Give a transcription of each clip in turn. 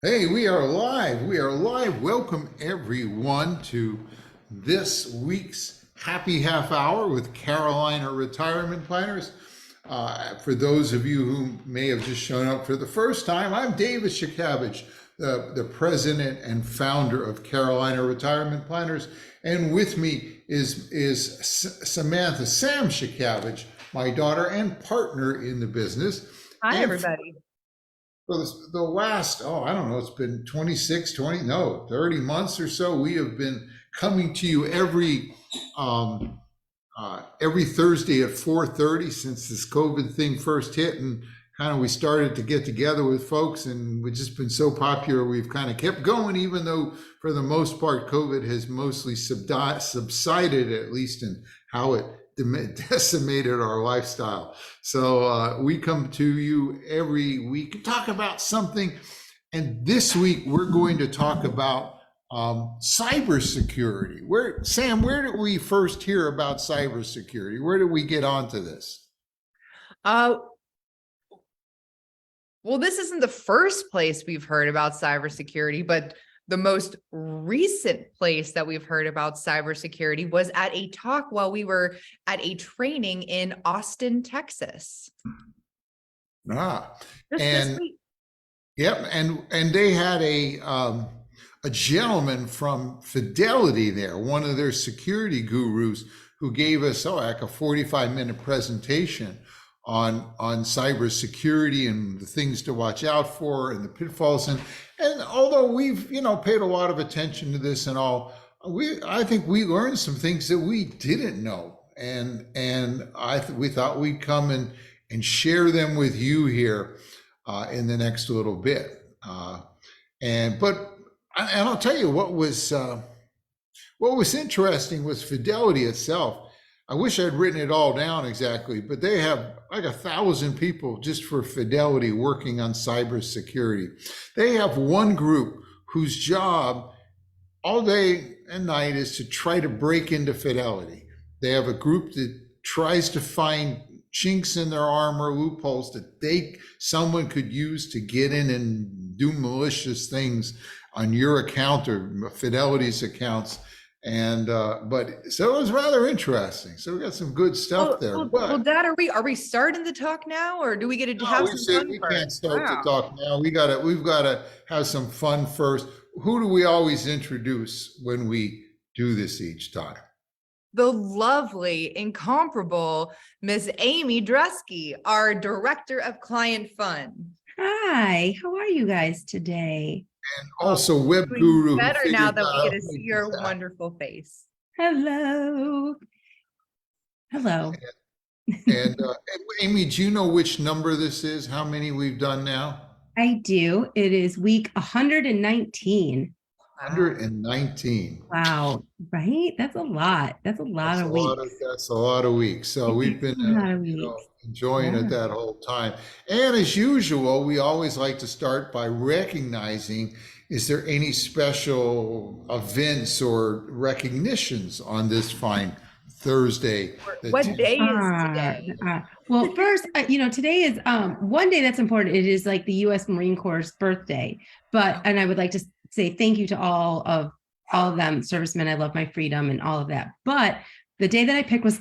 Hey, we are live. We are live. Welcome everyone to this week's Happy Half Hour with Carolina Retirement Planners. For those of you who may have just shown up for the first time, I'm David Shakavich, the president and founder of Carolina Retirement Planners. And with me is Samantha Sam Shakavich, my daughter and partner in the business. Hi, And everybody. for the last, I don't know, it's been 30 months or so. We have been coming to you every Thursday at 4:30 since this COVID thing first hit, and kind of we started to get together with folks, and we've just been so popular. We've kind of kept going, even though for the most part, COVID has mostly subsided, at least in how it decimated our lifestyle. So we come to you every week and talk about something. And this week we're going to talk about cybersecurity. Sam, where did we first hear about cybersecurity? Where did we get onto this? Well, this isn't the first place we've heard about cybersecurity, but the most recent place that we've heard about cybersecurity was at a talk while we were at a training in Austin, Texas. This And week. Yep, and they had a gentleman from Fidelity there, one of their security gurus, who gave us like a 45-minute presentation on cybersecurity and the things to watch out for and the pitfalls. And although we've paid a lot of attention to this and all, I think we learned some things that we didn't know, and we thought we'd come and share them with you here in the next little bit. But I'll tell you what was interesting was Fidelity itself. I wish I'd written it all down exactly, but they have like 1,000 people just for Fidelity working on cybersecurity. They have one group whose job all day and night is to try to break into Fidelity. They have a group that tries to find chinks in their armor, loopholes that someone could use to get in and do malicious things on your account or Fidelity's accounts. And so it was rather interesting. So we got some good stuff there. Well, Dad, are we starting the talk now, or do we get to have some fun we first? Can't start the talk now. We've got to have some fun first. Who do we always introduce when we do this each time? The lovely, incomparable Miss Amy Dresky, our Director of Client Fund. Hi, how are you guys today? And also web guru. Better now that we get to see your wonderful face. Hello. Hello. And Amy, do you know which number this is? How many we've done now? I do. It is week 119. 119. Wow. Right? That's a lot. That's a lot of weeks. That's a lot of weeks. So we've been enjoying it that whole time. And as usual, we always like to start by recognizing, is there any special events or recognitions on this fine Thursday? What day is today? Well, first, today is one day that's important. It is like the U.S. Marine Corps' birthday. And I would like to say thank you to all of them, servicemen. I love my freedom and all of that. But the day that I picked was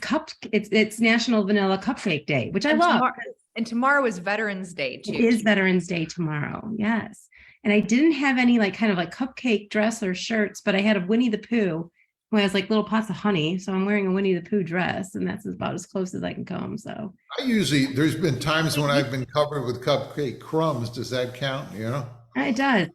it's National Vanilla Cupcake Day, which I love. And tomorrow is Veterans Day too. It is Veterans Day tomorrow. Yes. And I didn't have any kind of cupcake dress or shirts, but I had a Winnie the Pooh who has little pots of honey. So I'm wearing a Winnie the Pooh dress, and that's about as close as I can come. So there's been times when I've been covered with cupcake crumbs. Does that count? It does.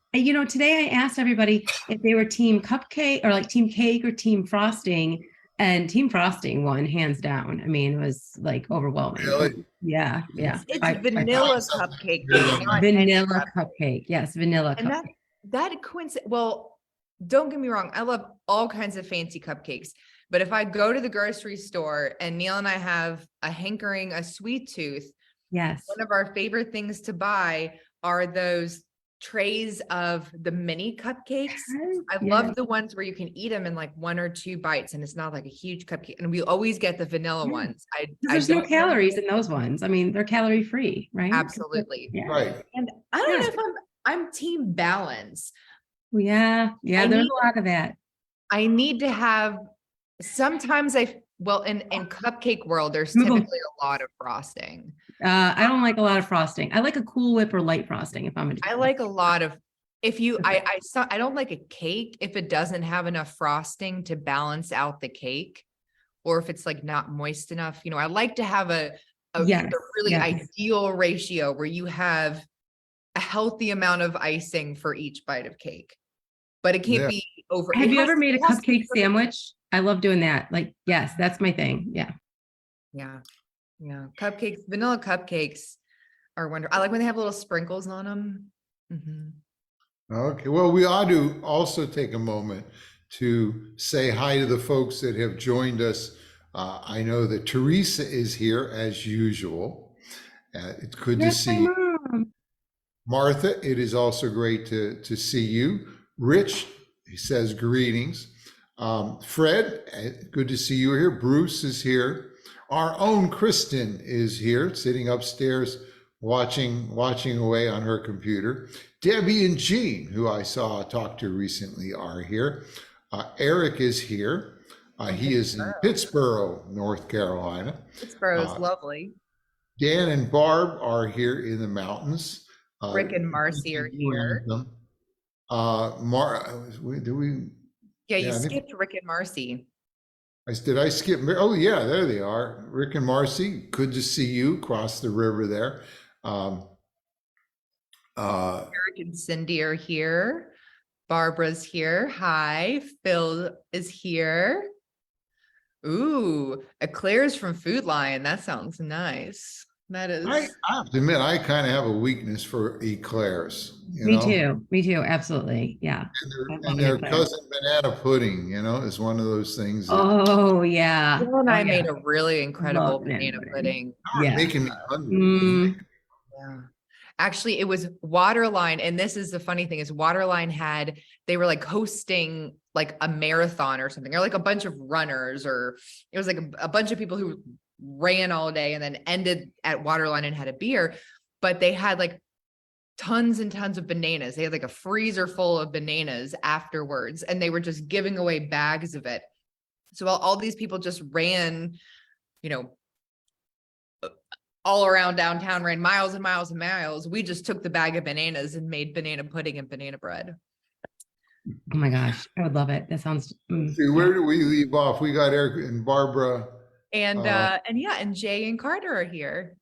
Today I asked everybody if they were team cupcake or team cake or team frosting, and team frosting won hands down. I mean, it was overwhelming. Really? Yeah. It's vanilla cupcake. Vanilla cupcake. Yes, vanilla cupcake. And that coincidence. Well, don't get me wrong. I love all kinds of fancy cupcakes, but if I go to the grocery store and Neil and I have a hankering, a sweet tooth, yes, one of our favorite things to buy are those trays of the mini cupcakes. I love the ones where you can eat them in 1 or 2 bites, and it's not a huge cupcake. And we always get the vanilla ones. There's no calories in those ones. I mean, they're calorie free, right? Absolutely. Yeah. Right. And I don't know if I'm team balance. Yeah, I there's need- a lot of that. I need to have, sometimes well, in cupcake world, there's Move 'em. typically a lot of frosting. I don't like a lot of frosting. I like a Cool Whip or light frosting if I'm a I like a lot of, I don't like a cake if it doesn't have enough frosting to balance out the cake. Or if it's like not moist enough, I like to have Yes, the really yes. ideal ratio where you have a healthy amount of icing for each bite of cake. But it can't Yeah. be over. Have it you has- ever made a it has to be cupcake perfect. sandwich? I love doing that. Like, yes, that's my thing. Yeah. Yeah. Yeah. Cupcakes, vanilla cupcakes are wonderful. I like when they have little sprinkles on them. Mhm. Okay, well, we ought to also take a moment to say hi to the folks that have joined us. I know that Teresa is here as usual. It's good to Yes, my see you. mom. Martha, it is also great to see you. Rich, he says greetings. Fred, good to see you here. Bruce is here. Our own Kristen is here, sitting upstairs watching away on her computer. Debbie and Jean, who I saw talk to recently, are here. Eric is here. He is in Pittsburgh, North Carolina. Pittsburgh is lovely. Dan and Barb are here in the mountains. Rick and Marcy are here. Do we? Yeah, you Yeah, I think skipped Rick and Marcy. did I skip? Oh yeah, there they are. Rick and Marcy, good to see you across the river there. Eric and Cindy are here. Barbara's here. Hi. Phil is here. Ooh, eclairs from Food Lion. That sounds nice. That is. I have to admit, I kind of have a weakness for eclairs. Me too. Me too. Absolutely. Yeah. And their cousin banana pudding, is one of those things. Oh yeah. Phil and Oh, I yeah. made a really incredible Love banana banana pudding. pudding. Yeah. Making me hungry. Yeah. Actually, it was Waterline. And this is the funny thing is Waterline they were like hosting like a marathon or something, or like a bunch of runners, or it was like a bunch of people who ran all day and then ended at Waterline and had a beer, but they had like tons and tons of bananas. They had like a freezer full of bananas afterwards, and they were just giving away bags of it. So all these people just ran, all around downtown, ran miles and miles and miles. We just took the bag of bananas and made banana pudding and banana bread. Oh my gosh, I would love it. That sounds. See, where do we leave off? We got Eric and Barbara. And Jay and Carter are here.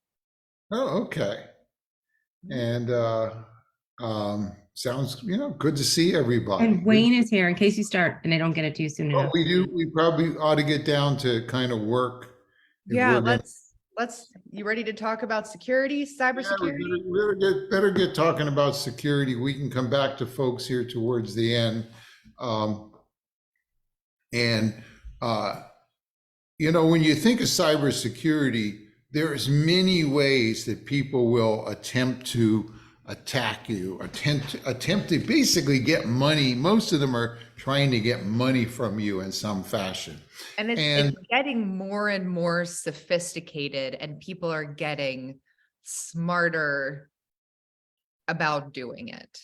Oh, okay. And sounds, good to see everybody. And Wayne is here in case you start and I don't get it to you soon enough. We probably ought to get down to kind of work. Yeah, you ready to talk about security, cybersecurity? Yeah, we better get talking about security. We can come back to folks here towards the end. When you think of cybersecurity, there's many ways that people will attempt to attack you, attempt to basically get money. Most of them are trying to get money from you in some fashion. And it's getting more and more sophisticated, and people are getting smarter about doing it.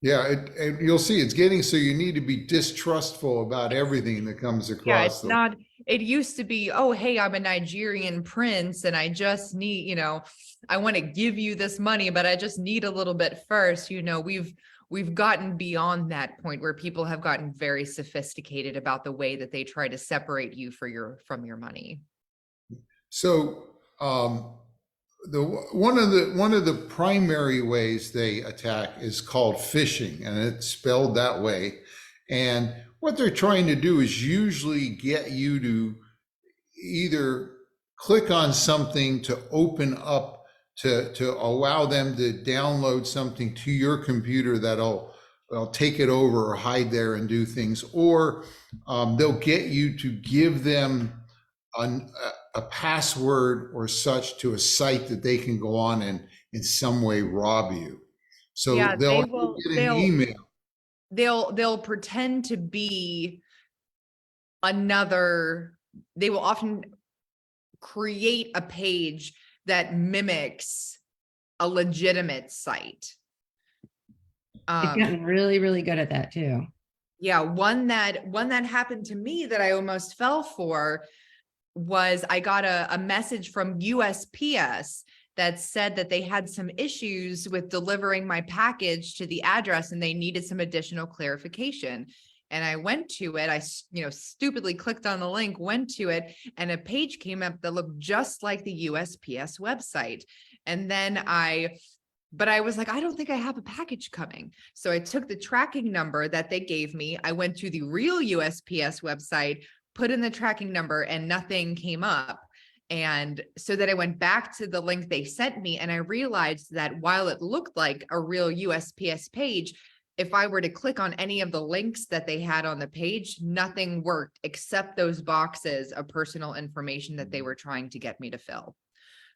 Yeah, you'll see it's getting so you need to be distrustful about everything that comes across. Yeah, it's not, it used to be, oh, hey, I'm a Nigerian prince and I just need, I want to give you this money, but I just need a little bit first. We've gotten beyond that point where people have gotten very sophisticated about the way that they try to separate you from your money. So one of the primary ways they attack is called phishing, and it's spelled that way. And what they're trying to do is usually get you to either click on something to open up to allow them to download something to your computer that'll take it over or hide there and do things, or they'll get you to give them a password or such to a site that they can go on and in some way rob you. So Yeah, they'll get an email. They'll pretend to be they will often create a page that mimics a legitimate site. They've Um, gotten really, really good at that too. yeah, one that happened to me that I almost fell for was I got a message from USPS that said that they had some issues with delivering my package to the address and they needed some additional clarification. And I went to it. Stupidly clicked on the link, went to it, and a page came up that looked just like the USPS website. And then but I was like, I don't think I have a package coming. So I took the tracking number that they gave me. I went to the real USPS website, put in the tracking number, and nothing came up. And so that I went back to the link they sent me, and I realized that while it looked like a real USPS page, if I were to click on any of the links that they had on the page, nothing worked except those boxes of personal information that they were trying to get me to fill.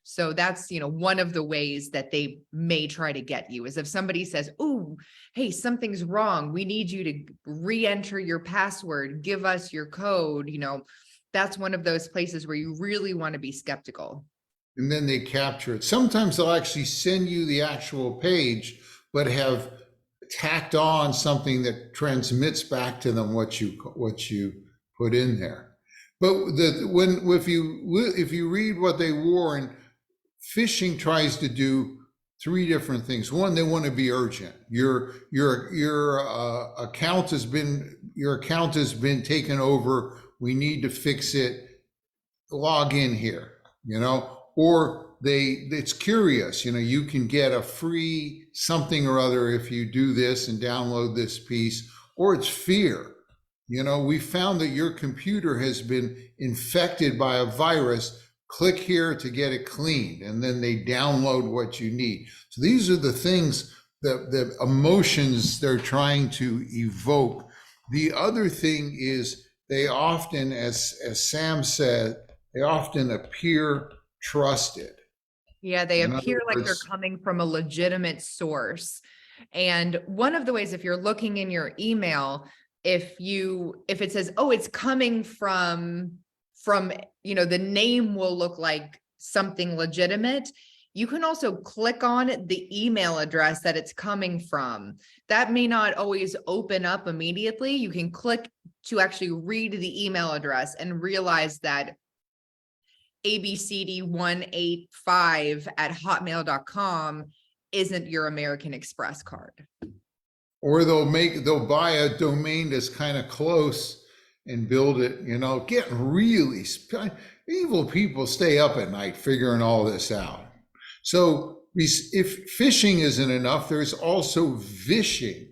So that's, one of the ways that they may try to get you is if somebody says, oh, hey, something's wrong. We need you to re-enter your password, give us your code. That's one of those places where you really want to be skeptical. And then they capture it. Sometimes they'll actually send you the actual page, but have tacked on something that transmits back to them what you put in there. But if you read what they warn, phishing tries to do three different things. One, they want to be urgent. Your account has been taken over. We need to fix it. Log in here, or it's curious, you can get a free something or other if you do this and download this piece, or it's fear. We found that your computer has been infected by a virus. Click here to get it cleaned, and then they download what you need. So these are the things, the emotions they're trying to evoke. The other thing is they often, as Sam said, they often appear trusted. Yeah, they In appear other like they're words, coming from a legitimate source. And one of the ways, if you're looking in your email, if it says, oh, it's coming from, the name will look like something legitimate. You can also click on the email address that it's coming from. That may not always open up immediately. You can click to actually read the email address and realize that abcd185@hotmail.com isn't your American Express card. or they'll buy a domain that's kind of close and build it, getting really evil people stay up at night figuring all this out. So if phishing isn't enough, there's also vishing.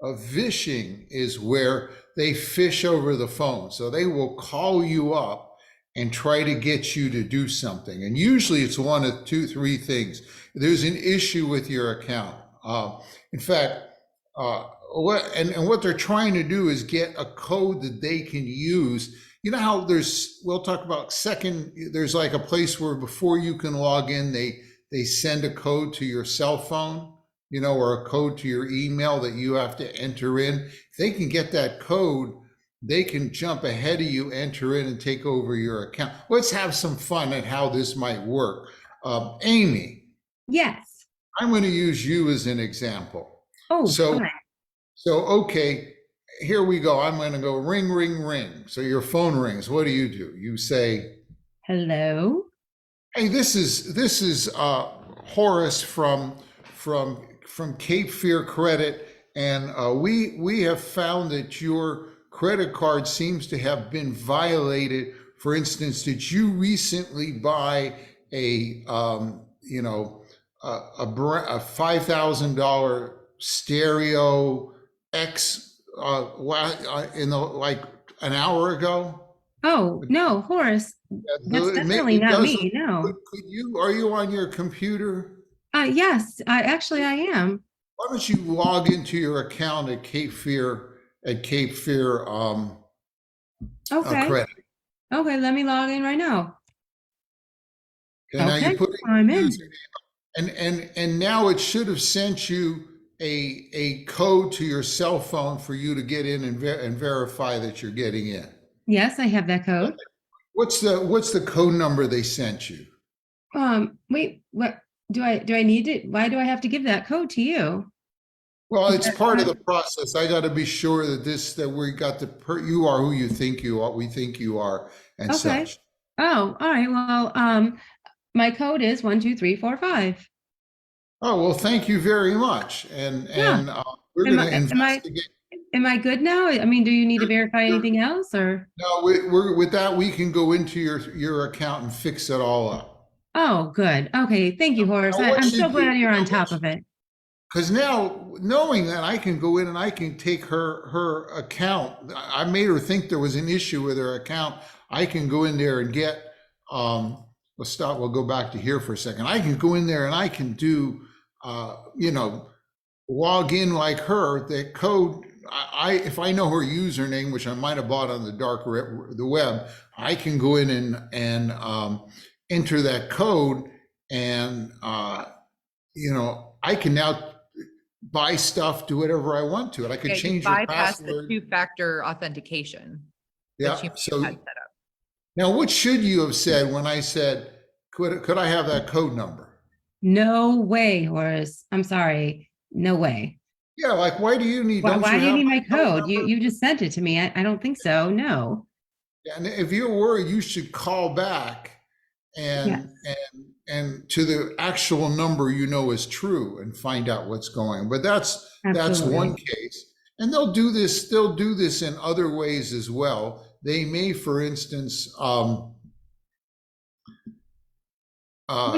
Vishing is where they fish over the phone. So they will call you up and try to get you to do something. And usually it's one of two, three things. There's an issue with your account. In fact, what they're trying to do is get a code that they can use. You know how we'll talk about there's like a place where before you can log in, they send a code to your cell phone, or a code to your email that you have to enter in. If they can get that code, they can jump ahead of you, enter in, and take over your account. Let's have some fun at how this might work. Amy. Yes. I'm going to use you as an example. Oh, so, fine. Okay, here we go. I'm going to go ring, ring, ring. So your phone rings. What do? You say, hello. Hey, this is Horace from Cape Fear Credit, and we have found that your credit card seems to have been violated. For instance, did you recently buy a $5,000 stereo X in like an hour ago? Oh, no, Horace. That's definitely not me. No. Are you on your computer? Yes, I am. Why don't you log into your account at Cape Fear Okay. Credit? Okay, let me log in right now. Okay, now you put I'm in. and now it should have sent you a code to your cell phone for you to get in and verify that you're getting in. Yes, I have that code. What's the code number they sent you? Wait, what do I need to, why do I have to give that code to you? Well, Is it's that part of the correct? process. I got to be sure that that we got you are who you think you are, we think you are, and Okay. such. Oh, all right. Well, my code is 12345. Oh, well, thank you very much. Yeah. We're Am going I to am I investigate. am I good now? I mean, do you need to You're, verify you're, anything else or? no, with that, we can go into your account and fix it all up. Oh, good. Okay. Thank you, Horace. Now, what I'm so should you, glad you're on now, top of it. because now knowing that I can go in and I can take her account, I made her think there was an issue with her account. I can go in there and get, let's stop, we'll go back to here for a second. I can go in there and I can do, you know, log in like her, the code. If I know her username, which I might have bought on the web, I can go in and enter that code, and I can now buy stuff, do whatever I want to it. I could Yeah, you change your bypass the password. two-factor authentication that you Yeah. had So set up. now, what should you have said when I said, could I have that code number? No way, Horace. I'm sorry. No way. Yeah, like why do you need? Don't Why you do you have need my my code code? number? You just sent it to me. I don't think so. No. And if you're worried, you should call back Yes, and to the actual number you know is true and find out what's going. But that's one absolutely. case. And they'll do this in other ways as well. They may, for instance, What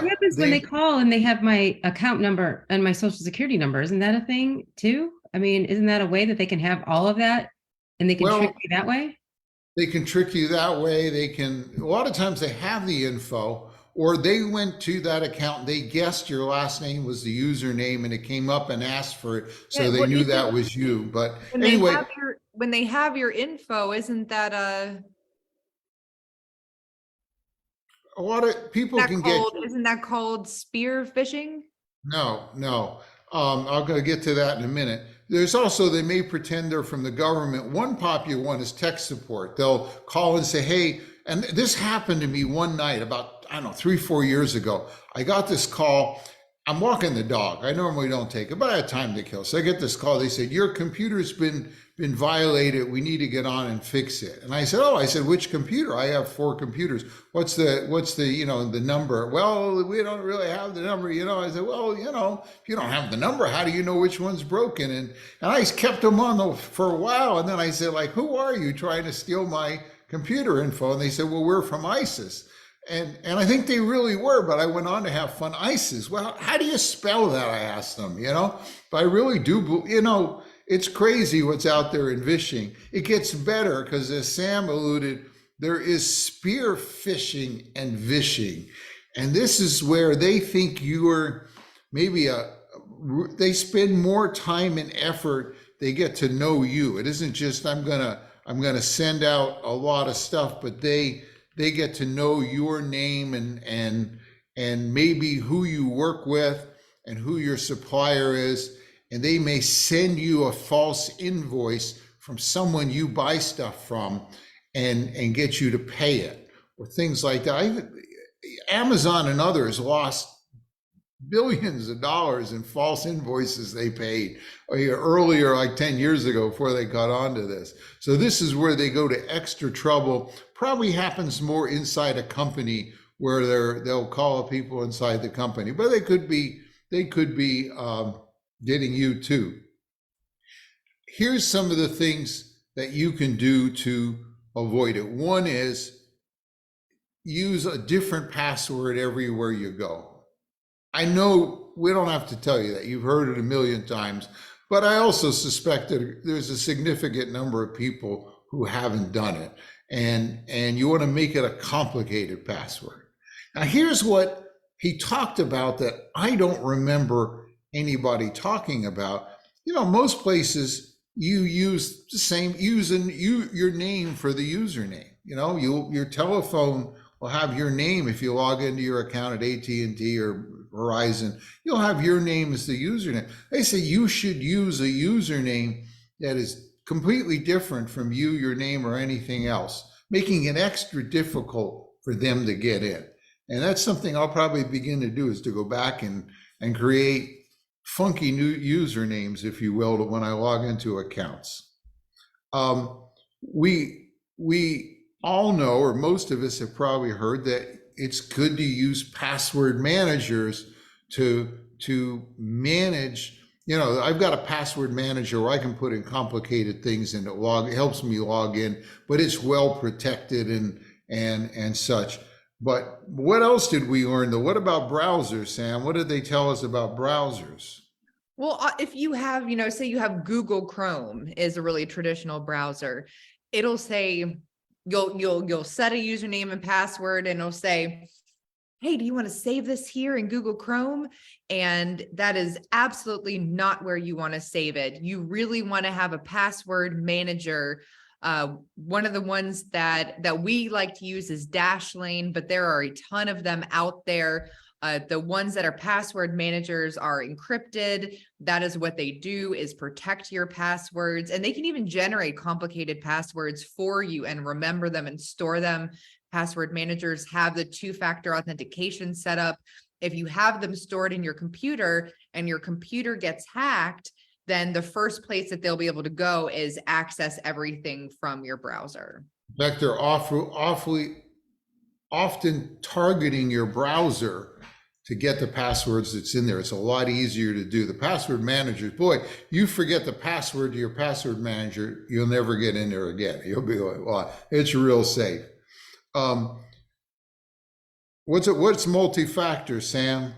happens when they they call and they have my account number and my social security number? Isn't that a thing too? I mean, isn't that a way that they can have all of that and they can trick well, me that way? they can trick you that way. They can, a lot of times they have the info, or they went to that account, they guessed your last name was the username and it came up and asked for it. Yeah, So they what knew isn't that was you. But when they anyway, have your info, isn't that a lot of people can get isn't that called spear phishing? no, no. I'm going to get to that in a minute. There's also, they may pretend they're from the government. One popular one is tech support. They'll call and say, hey, and this happened to me one night about, I don't know, 3, 4 years ago. I got this call. I'm walking the dog. I normally don't take it, but I had time to kill. So I get this call. They said, your computer's been violated. We need to get on and fix it. And I said, oh, I said, which computer? I have 4 computers. What's the the number? Well, we don't really have the number. I said, well, if you don't have the number, how do you know which one's broken? And I kept them on for a while. And then I said, like, who are you trying to steal my computer info? And they said, well, we're from ISIS. And I think they really were, but I went on to have fun. ISIS. Well, how do you spell that? I asked them, but I really do, it's crazy what's out there in phishing. It gets better because, as Sam alluded, there is spear phishing and vishing. And this is where they think you are maybe they spend more time and effort. They get to know you. It isn't just, I'm gonna send out a lot of stuff, but they get to know your name and maybe who you work with and who your supplier is, and they may send you a false invoice from someone you buy stuff from and get you to pay it or things like that. Amazon and others lost billions of dollars in false invoices they paid earlier, like 10 years ago, before they got onto this. So this is where they go to extra trouble. Probably happens more inside a company where they'll call people inside the company, but they could be getting you too. Here's some of the things that you can do to avoid it. One is use a different password everywhere you go. I know we don't have to tell you that. You've heard it a million times, but I also suspect that there's a significant number of people who haven't done it. And you want to make it a complicated password. Now, here's what he talked about that I don't remember anybody talking about. Most places you use the same, using your name for the username. Your telephone will have your name if you log into your account at AT&T or Verizon. You'll have your name as the username. They say you should use a username that is completely different from your name, or anything else, making it extra difficult for them to get in. And that's something I'll probably begin to do, is to go back and create funky new usernames, if you will, when I log into accounts. Um, we all know, or most of us have probably heard, that it's good to use password managers to manage. You know, I've got a password manager where I can put in complicated things and it helps me log in, but it's well protected and such. But what else did we learn though? What about browsers, Sam? What did they tell us about browsers? Well, if you have, say you have Google Chrome is a really traditional browser, it'll say you'll set a username and password and it'll say, hey, do you want to save this here in Google Chrome? And that is absolutely not where you want to save it. You really want to have a password manager. One of the ones that we like to use is Dashlane, but there are a ton of them out there. The ones that are password managers are encrypted. That is what they do, is protect your passwords. And they can even generate complicated passwords for you and remember them and store them. Password managers have the two-factor authentication set up. If you have them stored in your computer and your computer gets hacked, then the first place that they'll be able to go is access everything from your browser. In fact, they're awfully often targeting your browser to get the passwords that's in there. It's a lot easier to do. The password managers, boy, you forget the password to your password manager, you'll never get in there again. You'll be like, well, it's real safe. What's multi-factor, Sam?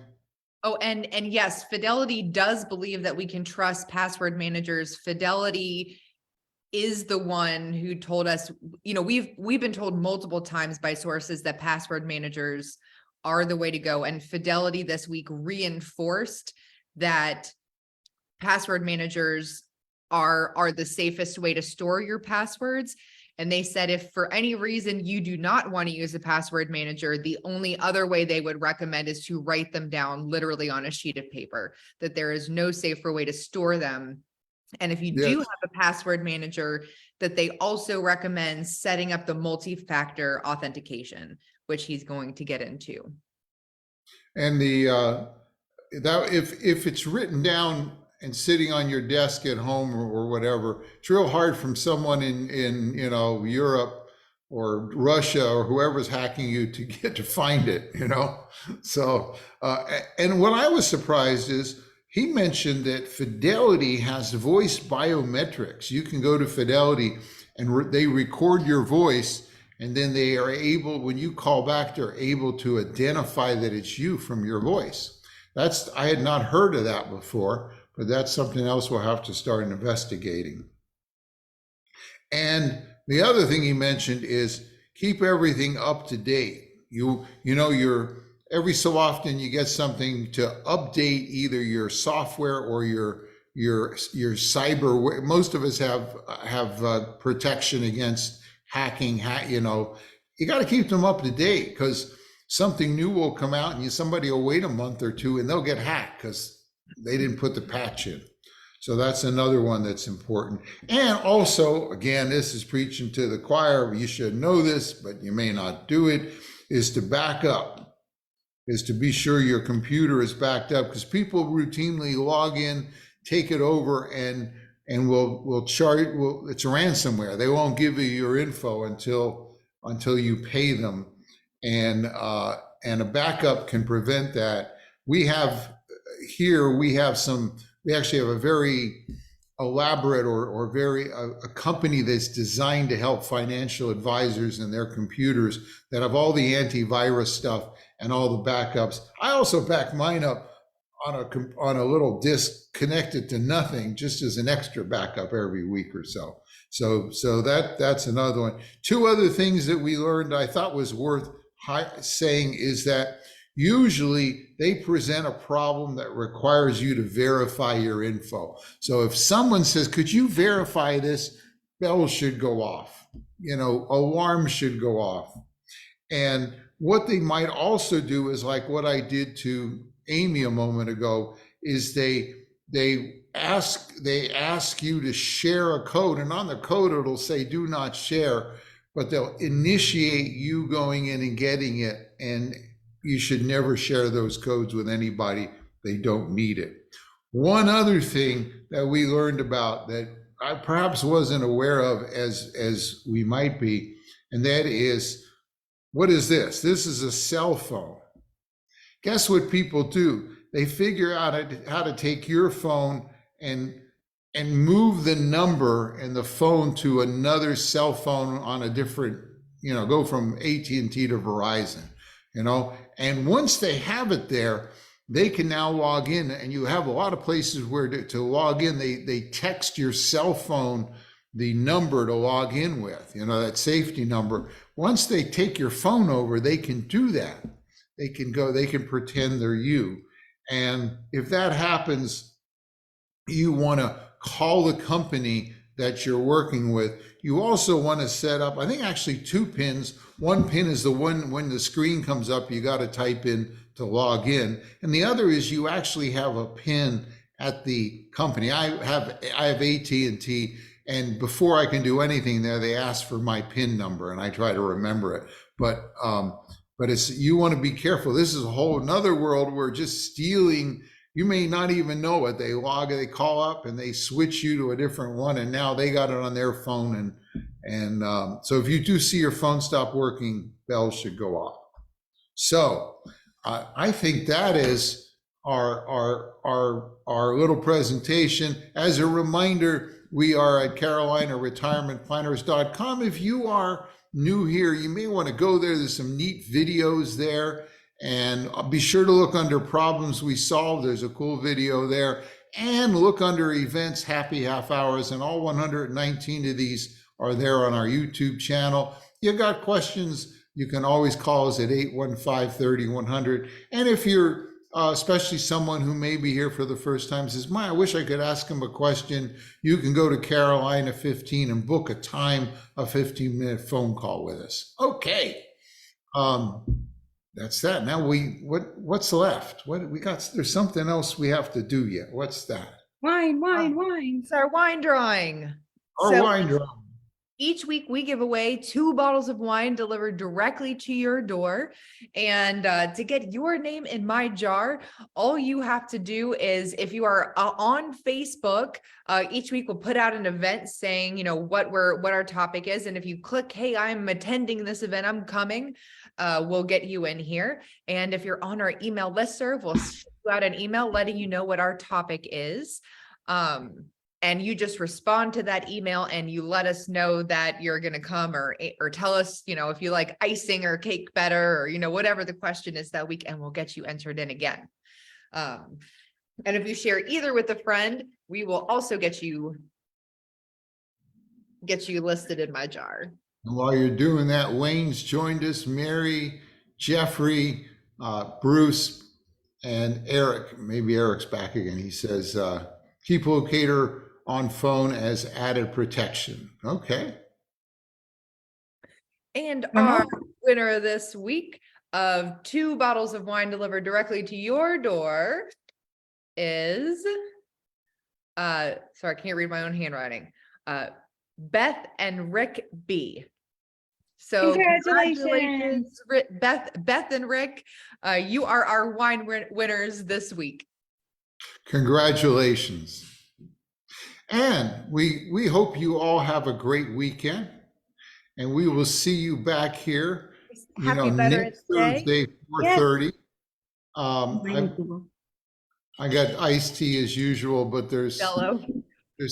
Oh, and yes, Fidelity does believe that we can trust password managers. Fidelity is the one who told us, we've been told multiple times by sources that password managers are the way to go. And Fidelity this week reinforced that password managers are the safest way to store your passwords. And they said, if for any reason you do not want to use a password manager, the only other way they would recommend is to write them down literally on a sheet of paper, that there is no safer way to store them. And if you do have a password manager, that they also recommend setting up the multi-factor authentication, which he's going to get into. And that if it's written down and sitting on your desk at home or whatever, it's real hard from someone in Europe or Russia or whoever's hacking you to get to find it, So and what I was surprised is he mentioned that Fidelity has voice biometrics. You can go to Fidelity and they record your voice, and then they are able, when you call back, they're able to identify that it's you from your voice. I had not heard of that before, but that's something else we'll have to start investigating. And the other thing he mentioned is keep everything up to date. You're every so often you get something to update either your software or your cyber. Most of us have protection against hacking. You got to keep them up to date, because something new will come out and somebody will wait a month or two and they'll get hacked because they didn't put the patch in. So that's another one that's important. And also, again, this is preaching to the choir. You should know this, but you may not do it, is to back up, is to be sure your computer is backed up, because people routinely log in, take it over, and will charge. It's ransomware. They won't give you your info until you pay them, and a backup can prevent that. We actually have a very elaborate or a company that's designed to help financial advisors and their computers that have all the antivirus stuff and all the backups. I also back mine up on a little disk connected to nothing, just as an extra backup every week or so. So that's another one. Two other things that we learned I thought was worth saying is that usually they present a problem that requires you to verify your info. So if someone says, could you verify this, bells should go off, alarms should go off. And what they might also do is like what I did to Amy a moment ago, is they ask you to share a code, and on the code it'll say do not share, but they'll initiate you going in and getting it, and you should never share those codes with anybody. They don't need it. One other thing that we learned about that I perhaps wasn't aware of as we might be, and that is, what is this? This is a cell phone. Guess what people do? They figure out how to take your phone and move the number in the phone to another cell phone on a different, go from AT&T to Verizon, and once they have it there, they can now log in, and you have a lot of places where to log in. They text your cell phone the number to log in with, that safety number. Once they take your phone over, they can do that. They can pretend they're you. And if that happens, you want to call the company that you're working with. You also want to set up, I think actually 2 pins. One pin is the one when the screen comes up, you got to type in to log in. And the other is you actually have a pin at the company. I have AT&T, and before I can do anything there, they ask for my pin number, and I try to remember it. But you want to be careful. This is a whole another world where just stealing, you may not even know it. They call up and they switch you to a different one, and now they got it on their phone. And so if you do see your phone stop working, bells should go off. So I think that is our little presentation. As a reminder, we are at CarolinaRetirementPlanners.com. If you are new here, you may want to go there. There's some neat videos there. And be sure to look under Problems We Solve. There's a cool video there. And look under Events, Happy Half Hours. And all 119 of these are there on our YouTube channel. You got questions, you can always call us at 815-30-100. And if you're especially someone who may be here for the first time, says, I wish I could ask him a question, you can go to Carolina 15 and book a time, a 15-minute phone call with us. Okay. That's that. Now what's left? What we got? There's something else we have to do yet. What's that? Wine. It's our wine drawing. Wine drawing. Each week we give away 2 bottles of wine delivered directly to your door. And to get your name in my jar, all you have to do is, if you are on Facebook, each week we'll put out an event saying, what our topic is. And if you click, hey, I'm attending this event, I'm coming, we'll get you in here. And if you're on our email listserv, we'll send you out an email letting you know what our topic is. And you just respond to that email and you let us know that you're going to come, or tell us, if you like icing or cake better, or, whatever the question is that week, and we'll get you entered in again. And if you share either with a friend, we will also get you listed in my jar. And while you're doing that, Wayne's joined us, Mary, Jeffrey, Bruce, and Eric. Maybe Eric's back again. He says, keep locator on phone as added protection. Okay. And our winner this week of 2 bottles of wine delivered directly to your door is, sorry, I can't read my own handwriting. Beth and Rick B. So congratulations, Beth and Rick. You are our wine winners this week. Congratulations. And we hope you all have a great weekend, and we will see you back here, Happy Veterans next Day. Thursday, 4:30. I got iced tea as usual, but there's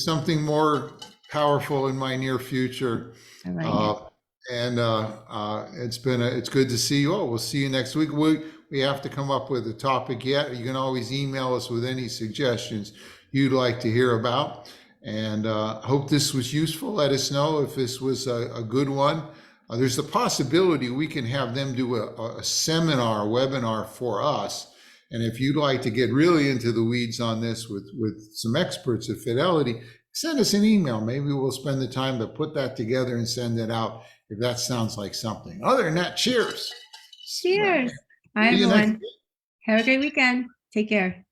something more powerful in my near future. I like it. And it's good to see you all. We'll see you next week. We have to come up with a topic yet. You can always email us with any suggestions you'd like to hear about. And hope this was useful. Let us know if this was a good one. There's the possibility we can have them do a seminar, webinar for us. And if you'd like to get really into the weeds on this with some experts at Fidelity, send us an email. Maybe we'll spend the time to put that together and send it out if that sounds like something. Other than that, cheers. Cheers. Bye, everyone. Have a great weekend. Take care.